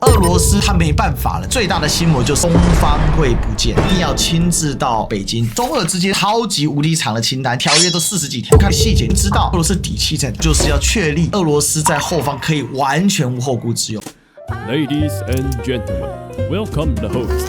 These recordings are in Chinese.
俄罗斯他没办法了，最大的心魔就是东方会不见，一定要亲自到北京。中俄之间超级无敌长的清单，条约都40几条，看细节你知道俄罗斯底气在哪，就是要确立俄罗斯在后方可以完全无后顾之忧。Ladies and gentlemen, welcome the host.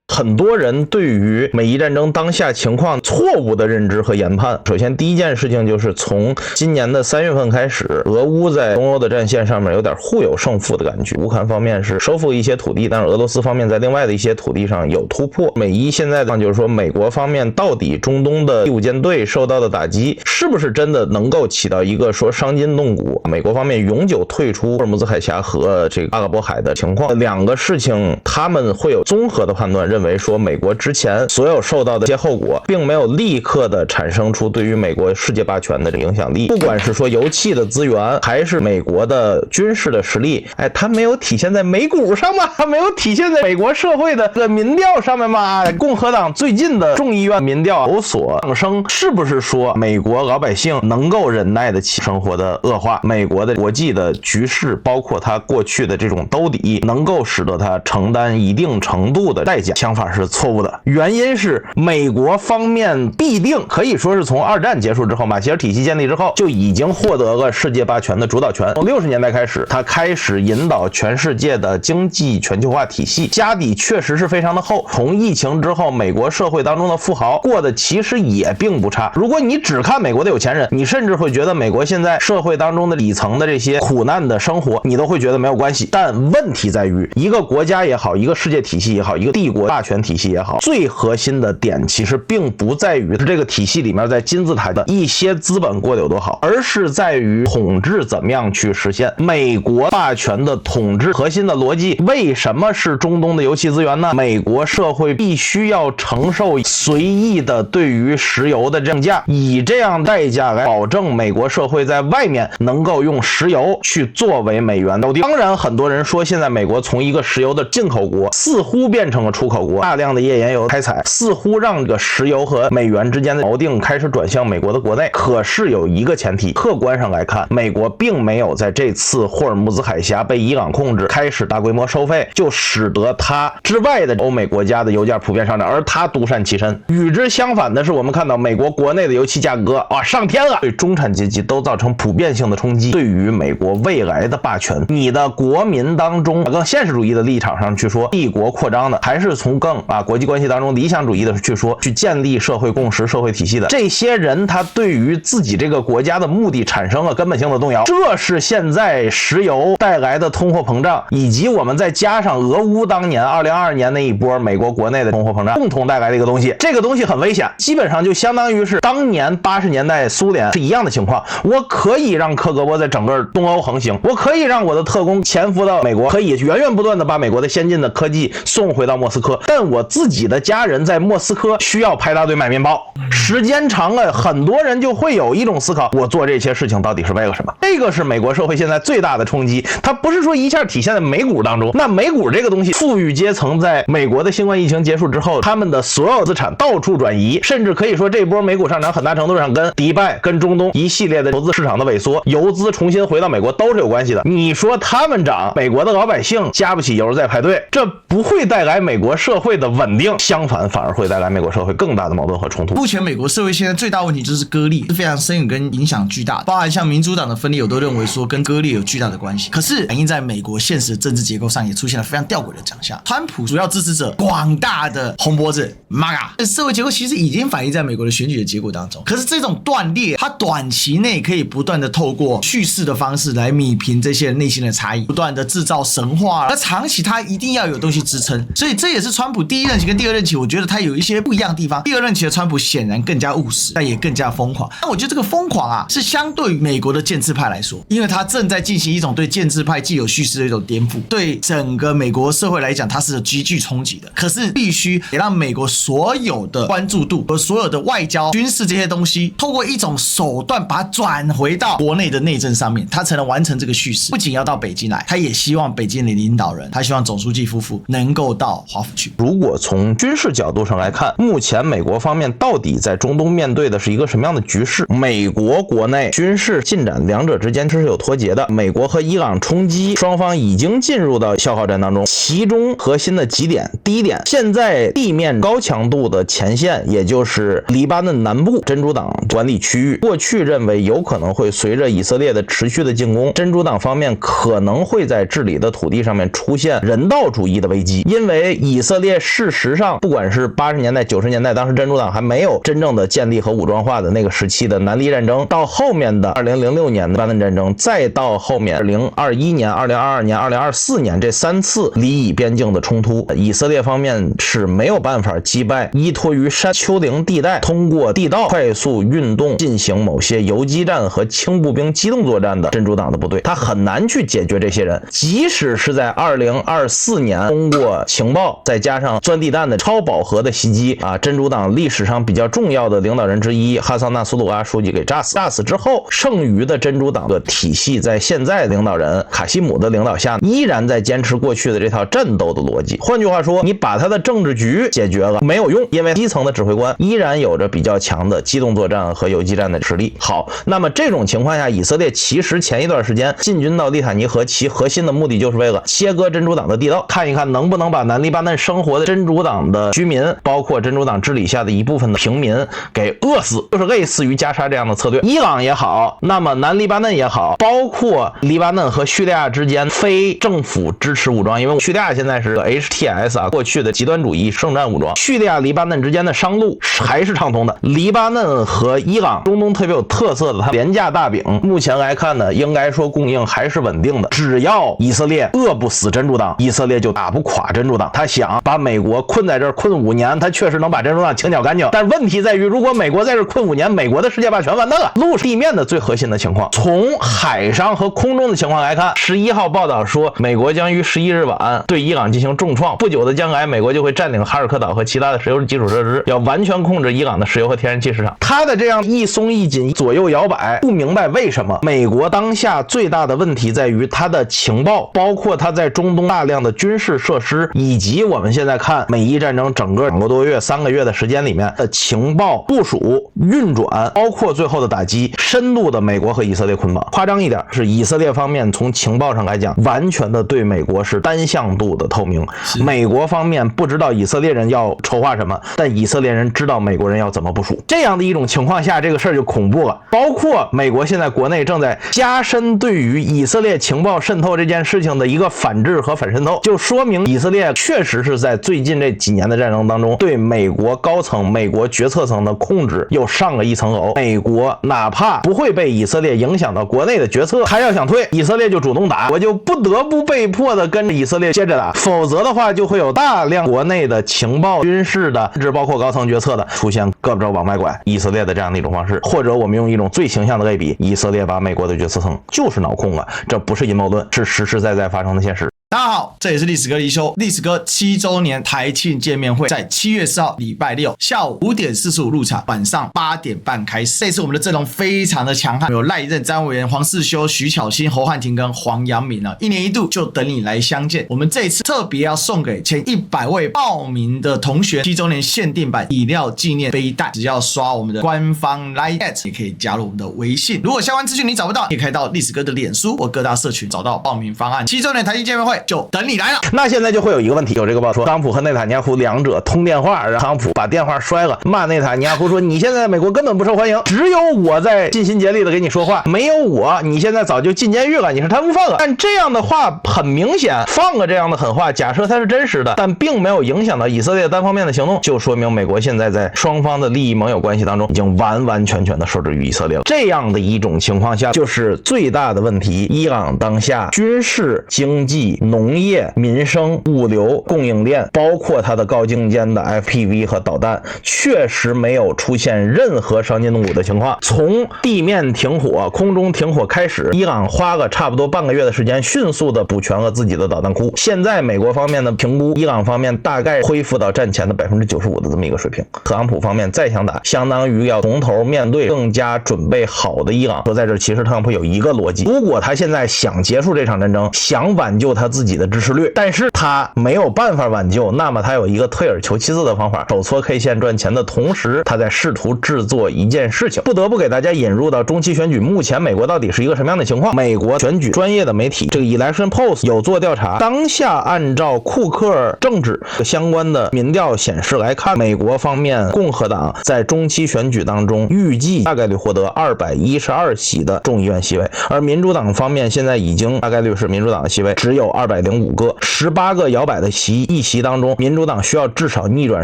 很多人对于美伊战争当下情况错误的认知和研判。首先第一件事情就是从今年的3月份开始，俄乌在东欧的战线上面有点互有胜负的感觉。乌克兰方面是收复一些土地，但是俄罗斯方面在另外的一些土地上有突破。美伊现在就是说美国方面到底中东的第5舰队受到的打击是不是真的能够起到一个说伤筋动骨，美国方面永久退出霍尔木兹海峡和这个阿拉伯海的情况，两个事情他们会有综合的判断，认为说美国之前所有受到的一些后果并没有立刻的产生出对于美国世界霸权的影响力，不管是说油气的资源还是美国的军事的实力，它没有体现在美股上吗？它没有体现在美国社会的民调上面吗？共和党最近的众议院民调有所上升，是不是说美国老百姓能够忍耐得起生活的恶化，美国的国际的局势包括它过去的这种兜底能够使得它承担一定程度的代价？想法是错误的，原因是美国方面必定可以说是从2战结束之后，马歇尔体系建立之后就已经获得了世界霸权的主导权。从60年代开始，他开始引导全世界的经济全球化体系，家底确实是非常的厚。从疫情之后，美国社会当中的富豪过得其实也并不差。如果你只看美国的有钱人，你甚至会觉得美国现在社会当中的底层的这些苦难的生活，你都会觉得没有关系。但问题在于，一个国家也好，一个世界体系也好，一个帝国霸权体系也好，最核心的点其实并不在于这个体系里面在金字塔的一些资本过得有多好，而是在于统治怎么样去实现。美国霸权的统治核心的逻辑为什么是中东的油气资源呢？美国社会必须要承受随意的对于石油的正价，以这样代价来保证美国社会在外面能够用石油去作为美元标的。当然很多人说现在美国从一个石油的进口国似乎变成了出口国，大量的页岩油开采似乎让这个石油和美元之间的锚定开始转向美国的国内。可是有一个前提，客观上来看，美国并没有在这次霍尔木兹海峡被伊朗控制开始大规模收费，就使得它之外的欧美国家的油价普遍上涨，而它独善其身。与之相反的是，我们看到美国国内的油气价格上天了，对中产阶级都造成普遍性的冲击。对于美国未来的霸权，你的国民当中更现实主义的立场上去说帝国扩张的，还是从更国际关系当中理想主义的去说去建立社会共识社会体系的这些人，他对于自己这个国家的目的产生了根本性的动摇。这是现在石油带来的通货膨胀，以及我们再加上俄乌当年2022年那一波美国国内的通货膨胀共同带来的一个东西。这个东西很危险，基本上就相当于是当年80年代苏联是一样的情况。我可以让克格勃在整个东欧横行，我可以让我的特工潜伏到美国，可以源源不断的把美国的先进的科技送回到莫斯科，但我自己的家人在莫斯科需要排大队买面包。时间长了，很多人就会有一种思考，我做这些事情到底是为了什么？这个是美国社会现在最大的冲击，它不是说一下体现在美股当中。那美股这个东西，富裕阶层在美国的新冠疫情结束之后，他们的所有资产到处转移，甚至可以说这波美股上涨很大程度上跟迪拜、跟中东一系列的投资市场的萎缩、游资重新回到美国都是有关系的。你说他们涨，美国的老百姓加不起油在排队，这不会带来美国社会的稳定，相反反而会带来美国社会更大的矛盾和冲突。目前美国社会现在最大问题就是割裂是非常深远跟影响巨大的，包含像民主党的分裂，我都认为说跟割裂有巨大的关系。可是反映在美国现实的政治结构上也出现了非常吊诡的长相。川普主要支持者广大的红脖子 MAGA 社会结构其实已经反映在美国的选举的结果当中。可是这种断裂，它短期内可以不断的透过叙事的方式来弭平这些人内心的差异，不断的制造神话，而长期它一定要有东西支撑。所以这也是川普第一任期跟第二任期，我觉得他有一些不一样的地方。第二任期的川普显然更加务实，但也更加疯狂。但我觉得这个疯狂是相对于美国的建制派来说，因为他正在进行一种对建制派既有叙事的一种颠覆，对整个美国社会来讲，它是极具冲击的。可是必须得让美国所有的关注度和所有的外交、军事这些东西，透过一种手段把它转回到国内的内政上面，他才能完成这个叙事。不仅要到北京来，他也希望北京的领导人，他希望总书记夫妇能够到华府去。如果从军事角度上来看，目前美国方面到底在中东面对的是一个什么样的局势？美国国内军事进展两者之间是有脱节的。美国和伊朗冲击，双方已经进入到消耗战当中，其中核心的几点，第一点，现在地面高强度的前线，也就是黎巴嫩南部真主党管理区域，过去认为有可能会随着以色列的持续的进攻，真主党方面可能会在治理的土地上面出现人道主义的危机。因为以色列事实上不管是80年代90年代，当时真主党还没有真正的建立和武装化的那个时期的南黎战争，到后面的2006年的黎巴嫩战争，再到后面2021年2022年2024年这3次黎以边境的冲突，以色列方面是没有办法击败依托于山丘陵地带通过地道快速运动进行某些游击战和轻步兵机动作战的真主党的部队，他很难去解决这些人。即使是在2024年通过情报再加上钻地弹的超饱和的袭击真主党历史上比较重要的领导人之一哈桑纳苏鲁阿书记给炸死之后，剩余的真主党的体系在现在领导人卡西姆的领导下依然在坚持过去的这套战斗的逻辑。换句话说，你把他的政治局解决了没有用，因为基层的指挥官依然有着比较强的机动作战和游击战的实力。好，那么这种情况下，以色列其实前一段时间进军到利塔尼河，其核心的目的就是为了切割真主党的地道，看一看能不能把南黎巴嫩生活的真主党的居民，包括真主党治理下的一部分的平民给饿死，就是类似于加沙这样的策略。伊朗也好，那么南黎巴嫩也好，包括黎巴嫩和叙利亚之间非政府支持武装，因为叙利亚现在是 HTS 过去的极端主义圣战武装，叙利亚黎巴嫩之间的商路还是畅通的。黎巴嫩和伊朗中东特别有特色的它廉价大饼，目前来看呢，应该说供应还是稳定的。只要以色列饿不死真主党，以色列就打不垮真主党。他想把美国困在这儿困5年，他确实能把真主党清剿干净，但问题在于，如果美国在这儿困5年，美国的世界霸权完蛋了。陆地面的最核心的情况，从海上和空中的情况来看，11号报道说美国将于11日晚对伊朗进行重创，不久的将来美国就会占领哈尔科岛和其他的石油基础设施，要完全控制伊朗的石油和天然气市场。他的这样一松一紧，左右摇摆，不明白为什么美国当下最大的问题在于他的情报，包括他在中东大量的军事设施，以及我们现在看美伊战争整个2个多月3个月的时间里面的情报部署运转，包括最后的打击，深度的美国和以色列捆绑。夸张一点是以色列方面从情报上来讲，完全的对美国是单向度的透明。美国方面不知道以色列人要筹划什么，但以色列人知道美国人要怎么部署。这样的一种情况下，这个事儿就恐怖了。包括美国现在国内正在加深对于以色列情报渗透这件事情的一个反制和反渗透，就说明以色列确实是在最近这几年的战争当中，对美国高层、美国决策层的控制又上了一层楼。美国哪怕不会被以色列影响到国内的决策，他要想退，以色列就主动打，我就不得不被迫的跟着以色列接着打，否则的话就会有大量国内的情报、军事的，甚至包括高层决策的出现胳膊肘往外拐以色列的这样的一种方式。或者我们用一种最形象的类比，以色列把美国的决策层就是脑控了，这不是阴谋论，是实实在在发生的现实。大家好，这里是历史哥离休。历史哥7周年台庆见面会在7月4号礼拜六下午5点45入场，晚上8点半开始。这次我们的阵容非常的强悍，有赖任、詹伟元、黄世修、徐巧芯、侯汉廷跟黄阳明1年1度就等你来相见。我们这一次特别要送给前100位报名的同学7周年限定版饮料纪念背带，只要刷我们的官方 LINE@ 也可以加入我们的微信。如果相关资讯你找不到，也可以到历史哥的脸书或各大社群找到报名方案。7周年台庆见面会就等你来了。那现在就会有一个问题，有这个报说特朗普和内塔尼亚胡两者通电话，让特朗普把电话摔了，骂内塔尼亚胡说你现在在美国根本不受欢迎，只有我在尽心竭力的给你说话，没有我你现在早就进监狱了，你是贪污犯了。但这样的话很明显放了这样的狠话，假设它是真实的，但并没有影响到以色列单方面的行动，就说明美国现在在双方的利益盟友关系当中已经完完全全的受制于以色列了。这样的一种情况下，就是最大的问题，伊朗当下军事、经济、农业、民生、物流、供应链，包括它的高精尖的 FPV 和导弹，确实没有出现任何伤筋动骨的情况。从地面停火、空中停火开始，伊朗花了差不多半个月的时间，迅速的补全了自己的导弹库。现在美国方面的评估，伊朗方面大概恢复到战前的95%的这么一个水平。特朗普方面再想打，相当于要从头面对更加准备好的伊朗。说在这其实特朗普有一个逻辑，如果他现在想结束这场战争，想挽救他自自己的支持率，但是他没有办法挽救，那么他有一个退而求其次的方法，手搓 K 线赚钱的同时，他在试图制作一件事情。不得不给大家引入到中期选举，目前美国到底是一个什么样的情况？美国选举专业的媒体这个 Election Post 有做调查，当下按照库克政治相关的民调显示来看，美国方面共和党在中期选举当中预计大概率获得212席的众议院席位，而民主党方面现在已经大概率是民主党的席位只有205个，18个摇摆的议席当中，民主党需要至少逆转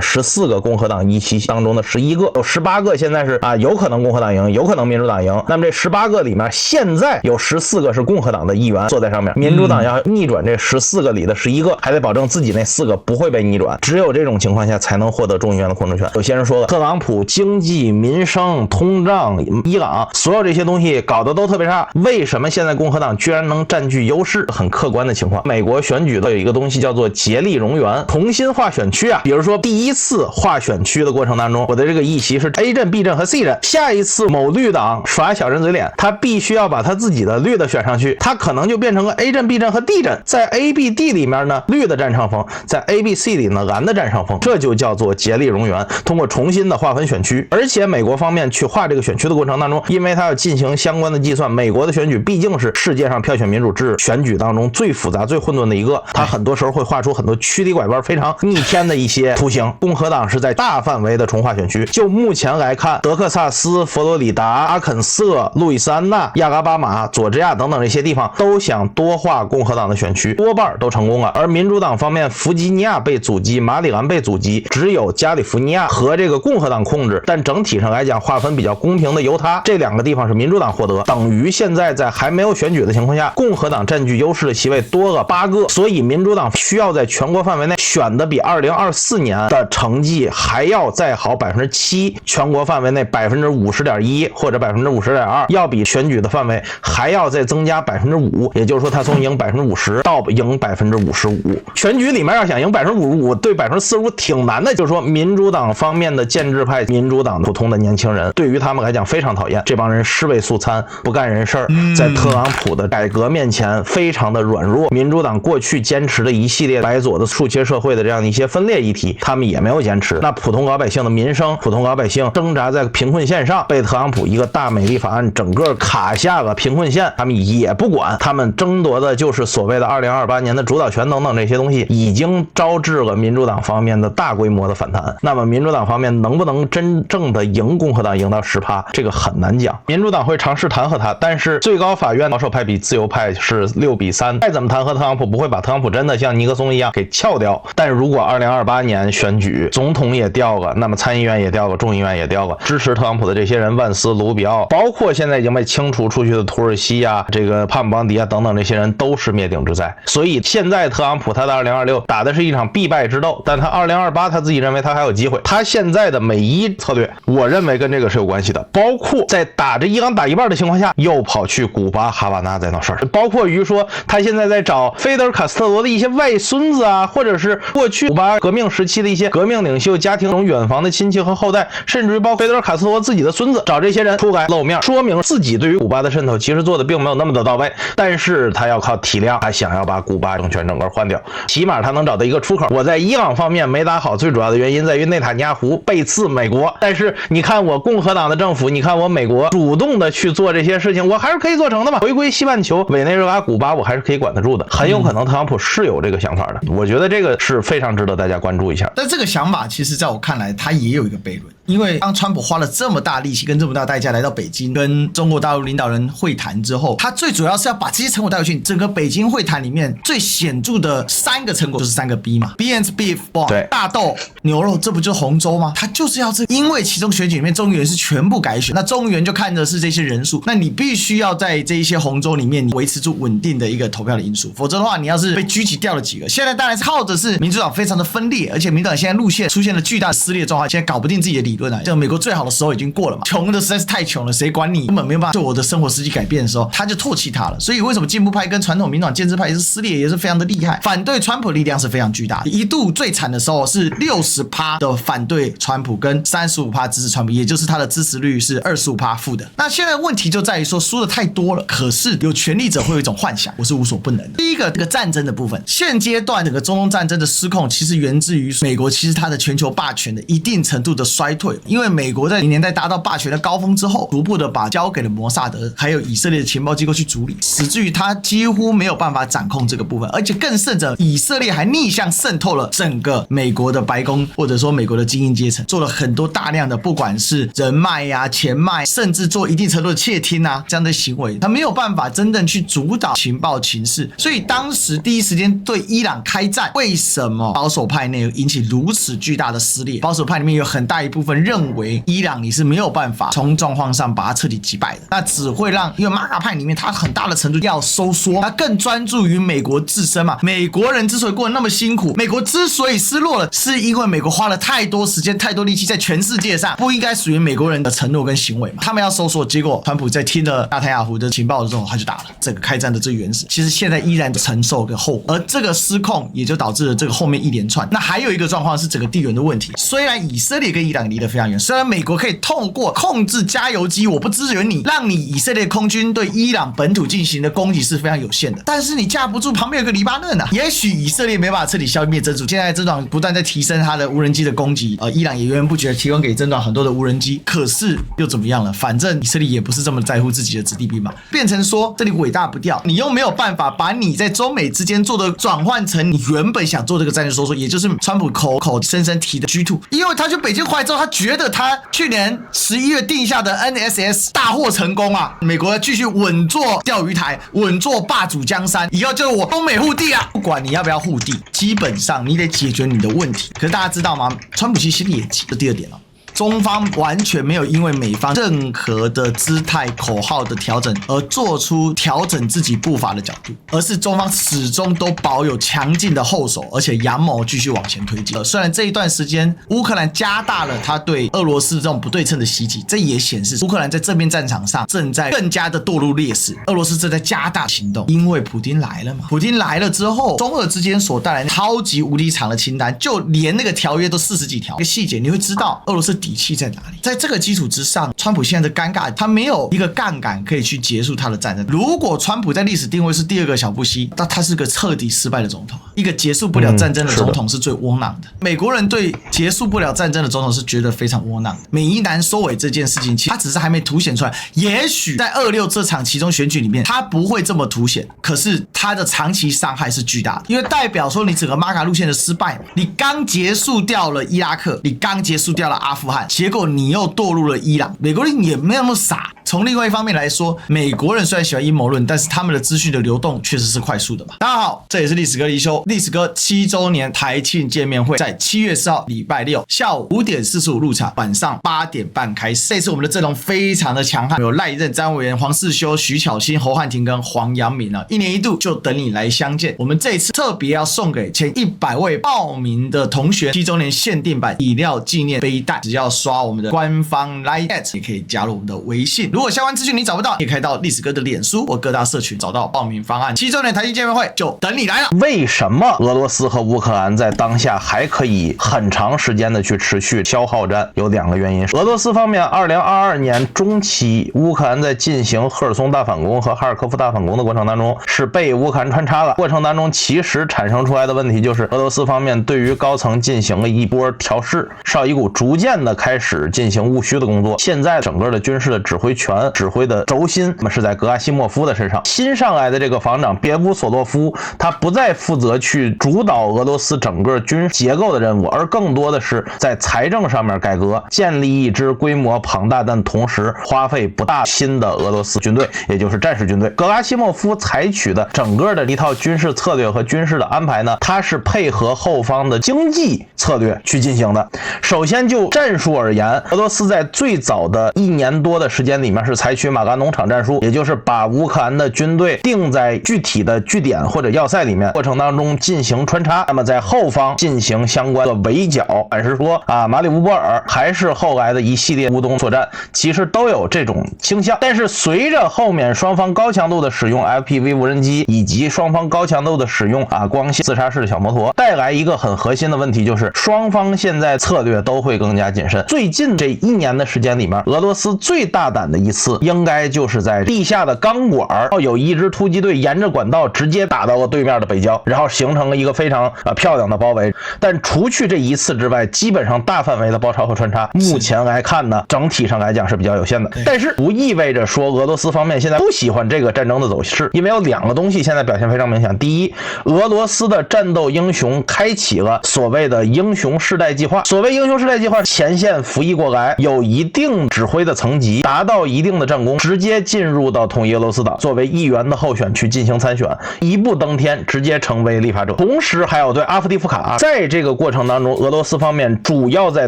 14个共和党议席当中的11个，有18个现在是有可能共和党赢，有可能民主党赢，那么这18个里面现在有14个是共和党的议员坐在上面，民主党要逆转这14个里的11个，还得保证自己那4个不会被逆转，只有这种情况下才能获得众议院的控制权。有些人说了，特朗普经济民生通胀伊朗所有这些东西搞得都特别差，为什么现在共和党居然能占据优势？很客观的情况，美国选举的有一个东西叫做竭力容源，重新划选区比如说第一次划选区的过程当中，我的这个议席是 A 镇 B 镇和 C 镇，下一次某绿党耍小人嘴脸，他必须要把他自己的绿的选上去，他可能就变成了 A 镇 B 镇和 D 镇，在 A、B、D 里面呢绿的占上风，在 A、B、C 里呢蓝的占上风，这就叫做竭力容源，通过重新的划分选区。而且美国方面去划这个选区的过程当中，因为他要进行相关的计算，美国的选举毕竟是世界上票选民主制选举当中最复杂最混沌的一个，他很多时候会画出很多曲里拐弯非常逆天的一些图形。共和党是在大范围的重划选区，就目前来看，德克萨斯、佛罗里达、阿肯色、路易斯安那、亚拉巴马、佐治亚等等这些地方都想多划共和党的选区，多半都成功了。而民主党方面，弗吉尼亚被阻击，马里兰被阻击，只有加利福尼亚和这个共和党控制，但整体上来讲划分比较公平的犹他这2个地方是民主党获得，等于现在在还没有选举的情况下，共和党占据优势的席位多了8个，所以民主党需要在全国范围内选的比2024年的成绩还要再好7%，全国范围内50.1%或者50.2%，要比选举的范围还要再增加5%，也就是说他从赢50%到赢55%，选举里面要想赢55%对45%挺难的，就是说民主党方面的建制派民主党的普通的年轻人对于他们来讲非常讨厌，这帮人尸位素餐不干人事儿，在特朗普的改革面前非常的软弱，民主党过去坚持的一系列白左的数切社会的这样的一些分裂议题他们也没有坚持，那普通老百姓的民生，普通老百姓挣扎在贫困线上，被特朗普一个大美丽法案整个卡下了贫困线，他们也不管，他们争夺的就是所谓的2028年的主导权等等这些东西，已经招致了民主党方面的大规模的反弹。那么民主党方面能不能真正的赢共和党赢到10%，这个很难讲。民主党会尝试弹劾他，但是最高法院保守派比自由派是6-3，再怎么弹劾特朗普不会把特朗普真的像尼克松一样给撬掉。但如果2028年选举总统也掉了，那么参议院也掉了，众议院也掉了，支持特朗普的这些人，万斯、卢比奥，包括现在已经被清除出去的土耳其这个帕姆邦迪等等这些人都是灭顶之灾。所以现在特朗普他的2026打的是一场必败之斗，但他2028他自己认为他还有机会。他现在的美伊策略，我认为跟这个是有关系的，包括在打着伊朗打一半的情况下，又跑去古巴哈瓦那在闹事儿，包括于说他现在在找菲德尔卡斯特罗的一些外孙子或者是过去古巴革命时期的一些革命领袖家庭中远房的亲戚和后代，甚至于包括菲德尔卡斯特罗自己的孙子，找这些人出来露面，说明自己对于古巴的渗透其实做的并没有那么的到位，但是他要靠体量，他想要把古巴政权整个换掉，起码他能找到一个出口。我在伊朗方面没打好，最主要的原因在于内塔尼亚胡背刺美国，但是你看我共和党的政府，你看我美国主动的去做这些事情，我还是可以做成的嘛。回归西半球，委内瑞拉、古巴，我还是可以管得住的。很有可能特朗普是有这个想法的，我觉得这个是非常值得大家关注一下。但这个想法其实在我看来，它也有一个悖论。因为当川普花了这么大力气跟这么大代价来到北京跟中国大陆领导人会谈之后，他最主要是要把这些成果带回去。整个北京会谈里面最显著的3个成果就是3个 B 嘛 ，B and Beef， 对，大豆、牛肉，这不就是红州吗？他就是要这个，因为其中选举里面众议员是全部改选，那众议员就看的是这些人数，那你必须要在这一些红州里面你维持住稳定的一个投票的因素，否则的话，你要是被狙击掉了几个，现在当然是靠的是民主党非常的分裂，而且民主党现在路线出现了巨大的撕裂状况，现在搞不定自己的理论了。这个美国最好的时候已经过了嘛，穷的实在是太穷了，谁管你，根本没有办法对我的生活实际改变的时候，他就唾弃他了。所以为什么进步派跟传统民主党建制派也是撕裂，也是非常的厉害，反对川普的力量是非常巨大的。一度最惨的时候是60%的反对川普跟35%支持川普，也就是他的支持率是25%负的。那现在问题就在于说输的太多了，可是有权力者会有一种幻想，我是无所不能的。第一个个这个战争的部分，现阶段整个中东战争的失控，其实源自于美国其实它的全球霸权的一定程度的衰退，因为美国在90年代达到霸权的高峰之后，逐步的把交给了摩萨德还有以色列的情报机构去处理，使至于他几乎没有办法掌控这个部分，而且更甚者，以色列还逆向渗透了整个美国的白宫，或者说美国的精英阶层，做了很多大量的不管是人脉呀、钱脉，甚至做一定程度的窃听啊这样的行为，他没有办法真正去主导情报情势，所以当时第一时间对伊朗开战，为什么保守派内引起如此巨大的撕裂？保守派里面有很大一部分认为伊朗你是没有办法从状况上把它彻底击败的，那只会让因为马卡派里面它很大的程度要收缩，它更专注于美国自身嘛。美国人之所以过得那么辛苦，美国之所以失落了，是因为美国花了太多时间、太多力气在全世界上不应该属于美国人的承诺跟行为嘛。他们要收缩，结果川普在听了纳坦雅胡的情报之后，他就打了整个开战的最原始。其实现在依然承受个后果，而这个失控也就导致了这个后面一连串。那还有一个状况是整个地缘的问题，虽然以色列跟伊朗离得非常远，虽然美国可以透过控制加油机，我不支援你，让你以色列空军对伊朗本土进行的攻击是非常有限的，但是你架不住旁边有个黎巴嫩啊，也许以色列没办法彻底消灭真主，现在真主不断在提升他的无人机的攻击，伊朗也源源不绝提供给真主很多的无人机，可是又怎么样了？反正以色列也不是这么在乎自己的子弟兵嘛，变成说这里伟大不掉，你又没有办法把你在中美之间做的转换成你原本想做这个战略收缩，也就是川普口深深提的 G2， 因为他去北京回来之后，他觉得他去年11月定下的 NSS 大获成功啊，美国继续稳坐钓鱼台，稳坐霸主江山，以后就是我中美互地啊，不管你要不要互地，基本上你得解决你的问题。可是大家知道吗？川普其实心里也急，这第二点了。中方完全没有因为美方任何的姿态口号的调整而做出调整自己步伐的角度，而是中方始终都保有强劲的后手，而且阳谋继续往前推进。虽然这一段时间乌克兰加大了他对俄罗斯这种不对称的袭击，这也显示乌克兰在正面战场上正在更加的堕入劣势，俄罗斯正在加大行动，因为普丁来了嘛。普丁来了之后，中俄之间所带来的超级无敌长的清单，就连那个条约都40几条，一个细节你会知道俄罗斯底气在哪里。在这个基础之上，川普现在的尴尬，他没有一个杠杆可以去结束他的战争。如果川普在历史定位是第二个小布希，那他是个彻底失败的总统，一个结束不了战争的总统是最窝囊的。美国人对结束不了战争的总统是觉得非常窝囊的。美伊南收尾这件事情，其实他只是还没凸显出来，也许在26这场期中选举里面，他不会这么凸显，可是他的长期伤害是巨大的，因为代表说你整个马卡路线的失败，你刚结束掉了伊拉克，你刚结束掉了阿富汗，结果你又堕入了伊朗。美国人也没有那么傻。从另外一方面来说，美国人虽然喜欢阴谋论，但是他们的资讯的流动确实是快速的嘛。大家好，这也是历史哥李修，历史哥7周年台庆见面会在7月4号礼拜六下午5点45入场，晚上8点半开始。这次我们的阵容非常的强悍，有赖任、詹委员、黄世修、徐巧芯、侯汉廷跟黄阳明啊，一年一度就等你来相见。我们这一次特别要送给前100位报名的同学7周年限定版饮料纪念背带，只要刷我们的官方 LINE@ 也可以加入我们的微信。如果相关资讯你找不到，也可以到历史哥的脸书或各大社群找到报名方案。7周年台庆见面会就等你来了。为什么俄罗斯和乌克兰在当下还可以很长时间的去持续消耗战？有2个原因。俄罗斯方面，2022年中期，乌克兰在进行赫尔松大反攻和哈尔科夫大反攻的过程当中，是被乌克兰穿插了。过程当中，其实产生出来的问题就是，俄罗斯方面对于高层进行了一波调试，绍伊古逐渐的开始进行务虚的工作。现在整个的军事的指挥权、指挥的轴心是在格阿西莫夫的身上。新上来的这个防长别乌索洛夫，他不再负责去主导俄罗斯整个军结构的任务，而更多的是在财政上面改革，建立一支规模庞大但同时花费不大新的俄罗斯军队，也就是战时军队。格拉西莫夫采取的整个的一套军事策略和军事的安排呢，它是配合后方的经济策略去进行的。首先就战术而言，俄罗斯在最早的1年多的时间里面是采取马嘎农场战术，也就是把乌克兰的军队定在具体的据点或者要塞里面，过程当中进行穿插，那么在后方进行相关的围剿，还是说马里乌波尔还是后来的一系列乌东作战，其实都有这种倾向。但是随着后面双方高强度的使用 FPV 无人机，以及双方高强度的使用光线自杀式小摩托，带来一个很核心的问题，就是双方现在策略都会更加谨慎。最近这1年的时间里面，俄罗斯最大胆的一次应该就是在地下的钢管有一支突击队沿着管道直接打到了对面的北郊，然后形成了一个非常漂亮的包围。但除去这一次之外，基本上大范围的包抄和穿插，目前来看呢，整体上来讲是比较有限的。但是不意味着说俄罗斯方面现在不喜欢这个战争的走势，因为有2个东西现在表现非常明显。第一，俄罗斯的战斗英雄开启了所谓的英雄世代计划。所谓英雄世代计划，前线服役过来，有一定指挥的层级，达到一定的战功，直接进入到统一俄罗斯党，作为议员的候选去进行参选，一步登天，直接成为立法者。同时还有对阿夫迪夫卡，在这个过程当中，俄罗斯方面主要在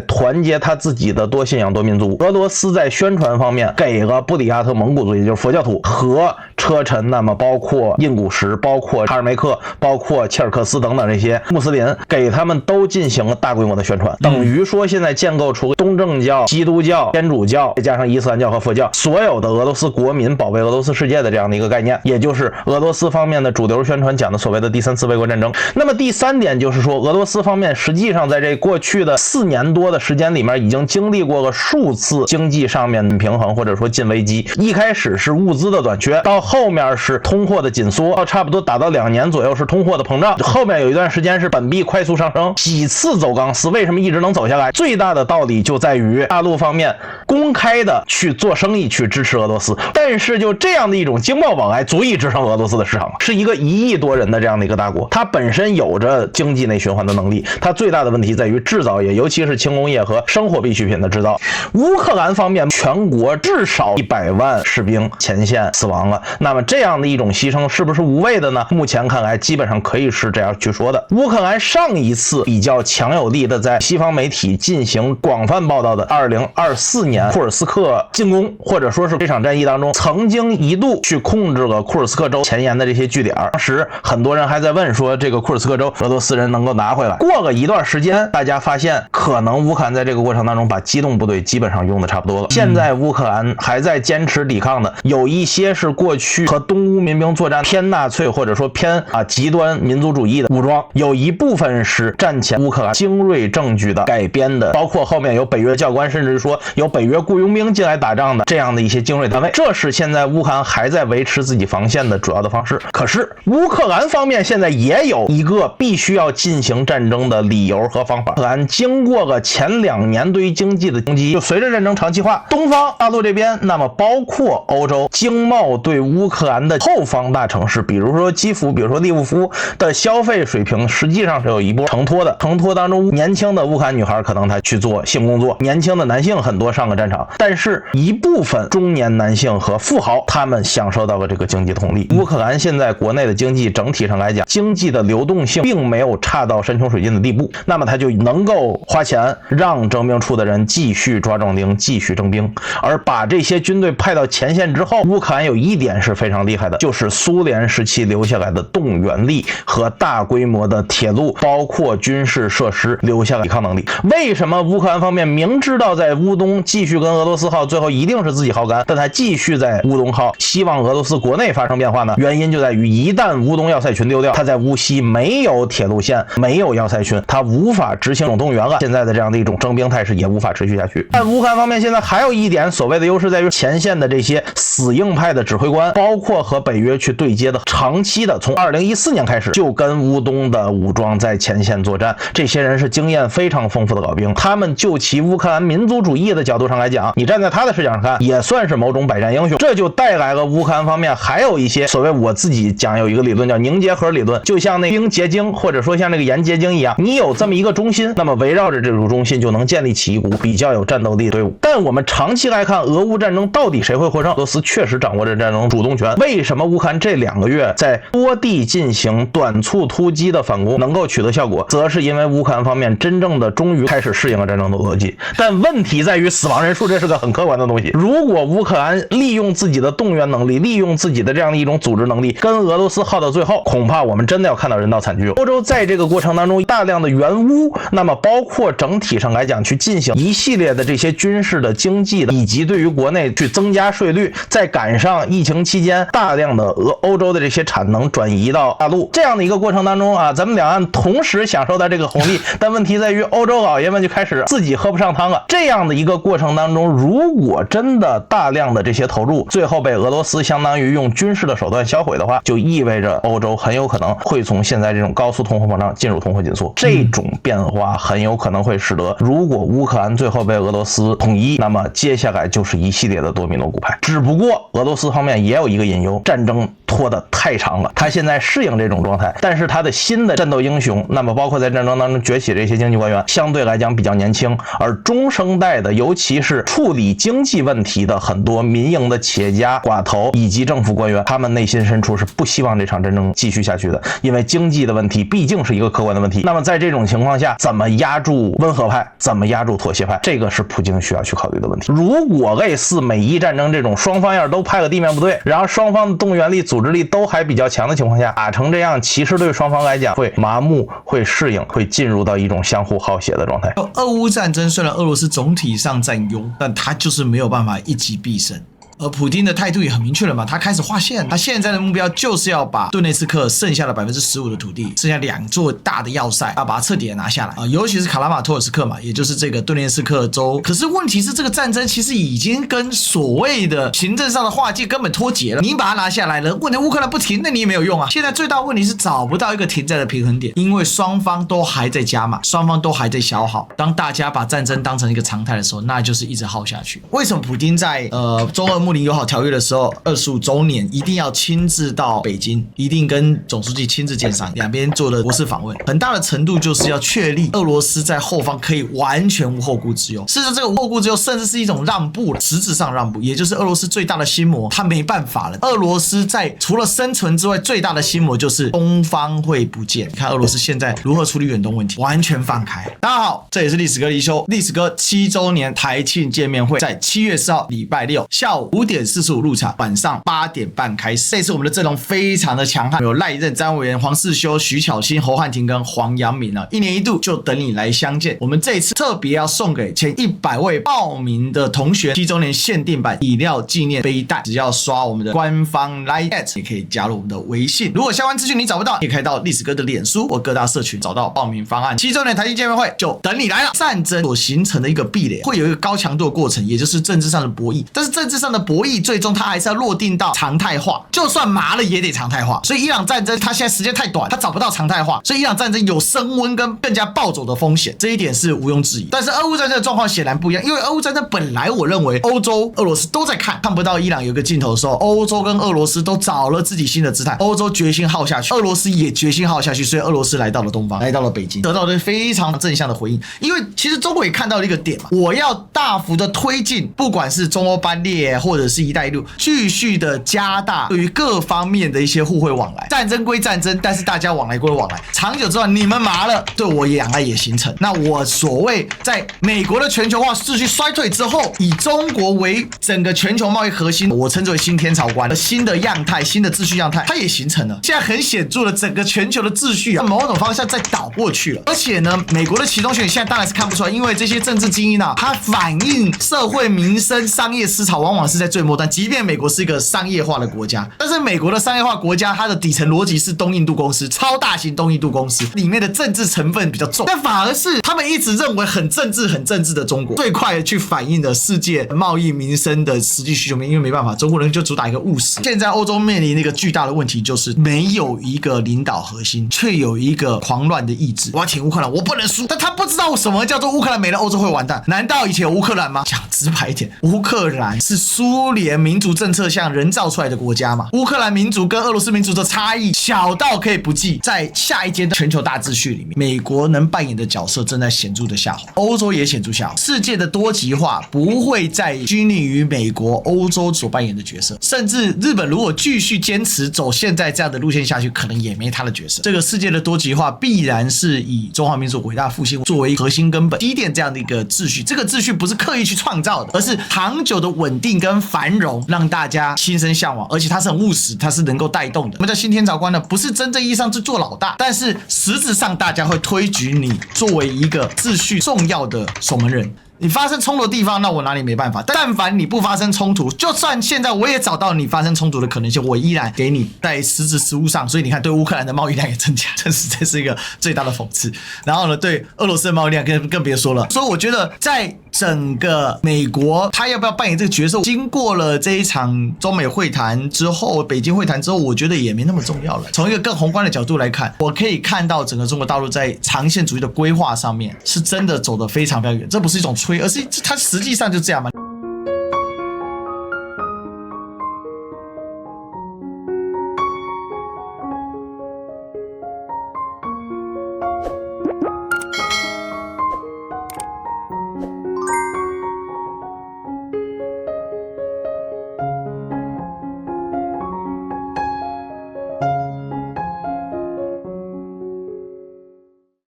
团结他自己的多信仰多民族。俄罗斯在宣传方面给了布里亚特蒙古族，也就是佛教徒和车臣，那么包括印古什，包括哈尔梅克，包括切尔克斯等等这些穆斯林，给他们都进行了大规模的宣传，等于说现在建构出东正教、基督教、天主教，再加上伊斯兰教和佛教，所有的俄罗斯国民保卫俄罗斯世界的这样的一个概念，也就是俄罗斯方面的主流宣传讲的所谓的第3次卫国战争。那么第3点就是说，俄罗斯方面实际上在这过去的4年多的时间里面，已经经历过了数次经济上面的平衡或者说进危机。一开始是物资的短缺，到后面是通货的紧缩，到差不多打到2年左右是通货的膨胀，后面有一段时间是本币快速上升，几次走钢丝。为什么一直能走下来？最大的道理就在于大陆方面公开的去做生意，去支持俄罗斯。但是就这样的一种经贸往来，足以支撑俄罗斯的市场，是一个1亿多人的这样的一个大国，它本身有着经济内循环的能力。它最大的问题在于制造业，尤其是轻工业和生活必需品的制造。乌克兰方面全国至少100万士兵前线死亡了，那么这样的一种牺牲是不是无谓的呢？目前看来基本上可以是这样去说的。乌克兰上一次比较强有力的在西方媒体进行广泛报道的2024年库尔斯克进攻，或者说是这场战役当中，曾经一度去控制了库尔斯克州前沿的这些据点。当时很多人还在问说，这个库尔斯克州俄罗斯人能够拿回来。过了一段时间，大家发现可能乌克兰在这个过程当中把机动部队基本上用的差不多了。现在乌克兰还在坚持抵抗的，有一些是过去和东乌民兵作战偏纳粹或者说偏极端民族主义的武装，有一部分是战前乌克兰精锐证据的改编的，包括后面有北约教官，甚至说有北约雇佣兵进来打仗的这样的一些精锐单位。这是现在乌克兰还在维持自己防线的主要的方式。可是乌克兰方面现在也有一个必须要进行战争的理由和方法。乌克兰经过了前2年对于经济的冲击，就随着战争长期化，东方大陆这边，那么包括欧洲经贸对乌克兰的后方大城市，比如说基辅，比如说利沃夫的消费水平实际上是有一波承托的。承托当中，年轻的乌克兰女孩可能她去做性工作，年轻的男性很多上了战场，但是一部分中年男性和富豪他们享受到了这个经济红利。乌克兰现在国内的经济整体上来讲，经济的流动性并没有差到山穷水尽的地步，那么他就能够花钱让征兵处的人继续抓壮丁，继续征兵。而把这些军队派到前线之后，乌克兰有一点是非常厉害的，就是苏联时期留下来的动员力和大规模的铁路包括军事设施留下了抵抗能力。为什么乌克兰方面明知道在乌东继续跟俄罗斯耗，最后一定是自己耗干，但他继续在乌东耗，希望俄罗斯国内发生变化呢？原因就在于一旦乌东要塞群丢掉，他在乌西没有铁路线，没有要塞群，他无法执行总动员了，现在的这样的一种征兵态势也无法持续下去。但乌克兰方面现在还有一点所谓的优势在于前线的这些死硬派的指挥官，包括和北约去对接的长期的，从2014年开始就跟乌东的武装在前线作战，这些人是经验非常丰富的老兵，他们就其乌克兰民族主义的角度上来讲，你站在他的视角上看也算是某种百战英雄。这就带来了乌克兰方面还有一些所谓，我自己讲有一个理论叫凝结核理论，就像那冰结晶或者说像那个盐结晶一样，你有这么一个中心，那么围绕着这种中心就能建立起一股比较有战斗力的队伍。但我们长期来看，俄乌战争到底谁会获胜？俄罗斯确实掌握着战争主动权。为什么乌克兰这2个月在多地进行短促突击的反攻能够取得效果，则是因为乌克兰方面真正的终于开始适应了战争的逻辑。但问题在于死亡人数，这是个很客观的东西。如果乌克兰利用自己的动员能力，利用自己的这样的一种组织能力，跟俄罗斯耗到最后，恐怕我们真的要看到人道惨剧。欧洲在这个过程当中大量的援乌，那么包括整体上来讲去进行一系列的这些军事的、经济的，以及对于国内去增加税率，再赶上疫情期间大量的欧洲的这些产能转移到大陆这样的一个过程当中咱们两岸同时享受到这个红利，利，但问题在于欧洲老爷们就开始自己喝不上汤了。这样的一个过程当中，如果真的大量的这些投入最后被俄罗斯相当于用军事的手段销毁的话，就意味着欧洲很有可能会从现在这种高速通货膨胀进入通货紧缩。这种变化很有可能会使得，如果乌克兰最后被俄罗斯统一，那么接下来就是一系列的多米诺骨牌。只不过俄罗斯方面也有一个隐忧，战争拖得太长了，他现在适应这种状态，但是他的新的战斗英雄，那么包括在战争当中崛起这些经济官员，相对来讲比较年轻，而中生代的，尤其是处理经济问题的很多民营的企业家、寡头以及政府官员，他们内心深处是不希望这场战争继续下去的，因为经济的问题毕竟是一个客观的问题。那么在这种情况下，怎么压住温和派，怎么压住妥协派，这个是普京需要去考虑的问题。如果类似美伊战争这种双方要是都派个地面部队，然后双方的动员力、组织力都还比较强的情况下，打成这样，其实对双方来讲会麻木、会适应、会进入到一种相互好血的状态。俄乌战争虽然俄罗斯总体上占优，但他就是没有办法一击必胜。而普丁的态度也很明确了嘛，他开始划线，他现在的目标就是要把顿涅茨克剩下的15%的土地，剩下2座大的要塞，要把它彻底的拿下来啊，尤其是卡拉马托尔斯克嘛，也就是这个顿涅茨克州。可是问题是，这个战争其实已经跟所谓的行政上的划界根本脱节了。你把它拿下来了，问题乌克兰不停，那你也没有用啊。现在最大的问题是找不到一个停在的平衡点，因为双方都还在加码，双方都还在消耗。当大家把战争当成一个常态的时候，那就是一直耗下去。为什么普丁在中俄睦邻友好条约的时候25周年一定要亲自到北京，一定跟总书记亲自见上，两边做了国事访问，很大的程度就是要确立俄罗斯在后方可以完全无后顾之忧。事实上，这个无后顾之忧甚至是一种让步了，实质上让步，也就是俄罗斯最大的心魔，他没办法了。俄罗斯在除了生存之外，最大的心魔就是东方会不见。你看俄罗斯现在如何处理远东问题，完全放开。大家好，这里是历史哥李修，历史哥7周年台庆见面会在7月4号礼拜六下午5点45入场，晚上8点半开始。这次我们的阵容非常的强悍，有赖任、詹委员、黄世修、徐巧芯、侯汉廷跟黄阳明啊，1年1度就等你来相见。我们这一次特别要送给前100位报名的同学7周年限定版饮料纪念背带，只要刷我们的官方 LINE@ 也可以加入我们的微信。如果相关资讯你找不到，可以开到历史哥的脸书或各大社群找到报名方案。7周年台庆见面会就等你来了。战争所形成的一个壁垒，会有一个高强度的过程，也就是政治上的博弈。但是政治上的博弈最终它还是要落定到常态化，就算麻了也得常态化。所以伊朗战争它现在时间太短，它找不到常态化，所以伊朗战争有升温跟更加暴走的风险，这一点是毋庸置疑。但是俄乌战争的状况显然不一样，因为俄乌战争本来我认为欧洲、俄罗斯都在看不到伊朗有个镜头的时候，欧洲跟俄罗斯都找了自己新的姿态，欧洲决心耗下去，俄罗斯也决心耗下去，所以俄罗斯来到了东方，来到了北京，得到了非常正向的回应。因为其实中国也看到了一个点嘛，我要大幅的推进，不管是中欧班列或者是一带一路，继续的加大对于各方面的一些互惠往来。战争归战争，但是大家往来归往来，长久之后你们麻了，对我两岸也形成。那我所谓在美国的全球化秩序衰退之后，以中国为整个全球贸易核心，我称之为新天朝观，新的样态、新的秩序样态，它也形成了。现在很显著的，整个全球的秩序某种方向再倒过去了。而且呢，美国的其中选现在当然是看不出来，因为这些政治精英啊，它反映社会民生、商业思潮，往往是在最末端。即便美国是一个商业化的国家，但是美国的商业化国家，它的底层逻辑是东印度公司，超大型东印度公司，里面的政治成分比较重。但反而是他们一直认为很政治的中国，最快的去反映的世界贸易民生的实际需求面，因为没办法，中国人就主打一个务实。现在欧洲面临一个巨大的问题，就是没有一个领导核心，却有一个狂乱的意志。我要挺乌克兰，我不能输，但他不知道什么叫做乌克兰没了，欧洲会完蛋。难道以前有乌克兰吗？讲直白一点，乌克兰是苏联民族政策下人造出来的国家嘛？乌克兰民族跟俄罗斯民族的差异小到可以不计。在下一阶的全球大秩序里面，美国能扮演的角色正在显著的下滑，欧洲也显著下滑。世界的多极化不会再拘泥于美国、欧洲所扮演的角色，甚至日本如果继续坚持走现在这样的路线下去，可能也没他的角色。这个世界的多极化必然是以中华民族伟大复兴作为核心根本，积淀这样的一个秩序。这个秩序不是刻意去创造的，而是长久的稳定跟繁荣，让大家心生向往，而且它是很务实，它是能够带动的。我们叫新天朝观呢，不是真正意义上去做老大，但是实质上大家会推举你作为一个秩序重要的守门人。你发生冲突的地方，那我拿你没办法。但凡你不发生冲突，就算现在我也找到你发生冲突的可能性，我依然给你在实质实物上。所以你看，对乌克兰的贸易量也增加，这实在是一个最大的讽刺。然后呢，对俄罗斯的贸易量更别说了。所以我觉得，在整个美国，他要不要扮演这个角色，经过了这一场中美会谈之后，北京会谈之后，我觉得也没那么重要了。从一个更宏观的角度来看，我可以看到整个中国大陆在长线主义的规划上面是真的走得非常非常远，这不是一种吹，而是它实际上就这样嘛。